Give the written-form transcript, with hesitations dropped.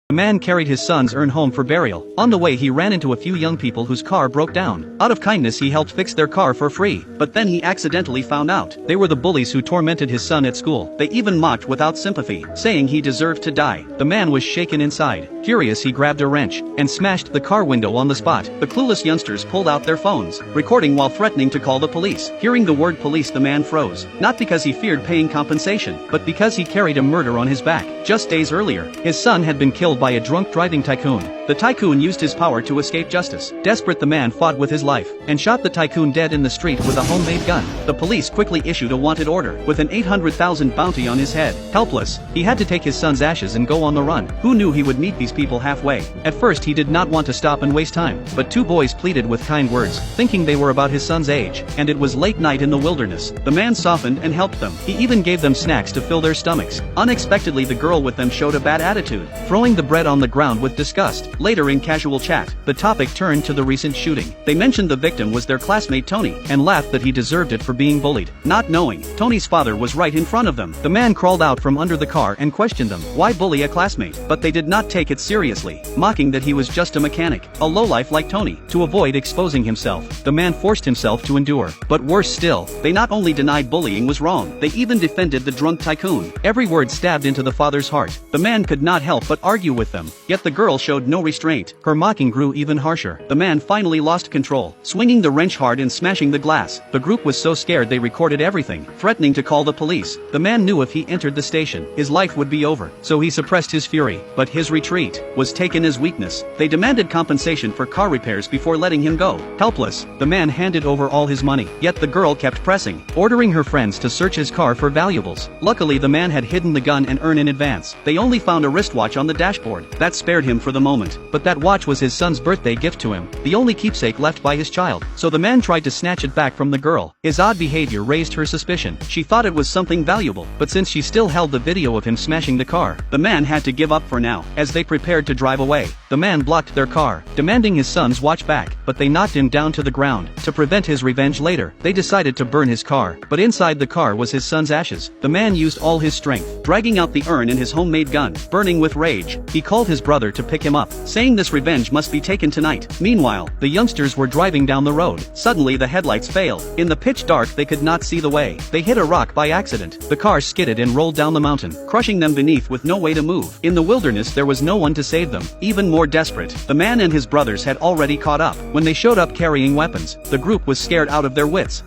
The man carried his son's urn home for burial. On the way he ran into a few young people whose car broke down. Out of kindness he helped fix their car for free, but then he accidentally found out they were the bullies who tormented his son at school. They even mocked without sympathy, saying he deserved to die. The man was shaken inside. Furious, he grabbed a wrench and smashed the car window on the spot. The clueless youngsters pulled out their phones, recording while threatening to call the police. Hearing the word police, the man froze, not because he feared paying compensation, but because he carried a murder on his back. Just days earlier, his son had been killed by a drunk driving tycoon. The tycoon used his power to escape justice. Desperate, the man fought with his life and shot the tycoon dead in the street with a homemade gun. The police quickly issued a wanted order with an $800,000 bounty on his head. Helpless, he had to take his son's ashes and go on the run. Who knew he would meet these people halfway? At first he did not want to stop and waste time, but two boys pleaded with kind words, thinking they were about his son's age, and it was late night in the wilderness. The man softened and helped them. He even gave them snacks to fill their stomachs. Unexpectedly, the girl with them showed a bad attitude, throwing the bread on the ground with disgust. Later, in casual chat, the topic turned to the recent shooting. They mentioned the victim was their classmate Tony, and laughed that he deserved it for being bullied, not knowing Tony's father was right in front of them. The man crawled out from under the car and questioned them, why bully a classmate? But they did not take it seriously, mocking that he was just a mechanic, a lowlife like Tony. To avoid exposing himself, the man forced himself to endure. But worse still, they not only denied bullying was wrong, they even defended the drunk tycoon. Every word stabbed into the father's heart. The man could not help but argue with them, yet the girl showed no restraint. Her mocking grew even harsher. The man finally lost control, swinging the wrench hard and smashing the glass. The group was so scared they recorded everything, threatening to call the police. The man knew if he entered the station, his life would be over, so he suppressed his fury, but his retreat was taken as weakness. They demanded compensation for car repairs before letting him go. Helpless, the man handed over all his money, yet the girl kept pressing, ordering her friends to search his car for valuables. Luckily, the man had hidden the gun and urn in advance. They only found a wristwatch on the dashboard. That spared him for the moment, but that watch was his son's birthday gift to him, the only keepsake left by his child. So the man tried to snatch it back from the girl. His odd behavior raised her suspicion. She thought it was something valuable, but since she still held the video of him smashing the car, the man had to give up for now. As they prepared to drive away, the man blocked their car, demanding his son's watch back, but they knocked him down to the ground. To prevent his revenge later, they decided to burn his car, but inside the car was his son's ashes. The man used all his strength, dragging out the urn and his homemade gun. Burning with rage, he called his brother to pick him up, saying this revenge must be taken tonight. Meanwhile, the youngsters were driving down the road. Suddenly the headlights failed. In the pitch dark they could not see the way. They hit a rock by accident. The car skidded and rolled down the mountain, crushing them beneath with no way to move. In the wilderness there was no one to save them. Even more desperate, the man and his brothers had already caught up. When they showed up carrying weapons, the group was scared out of their wits.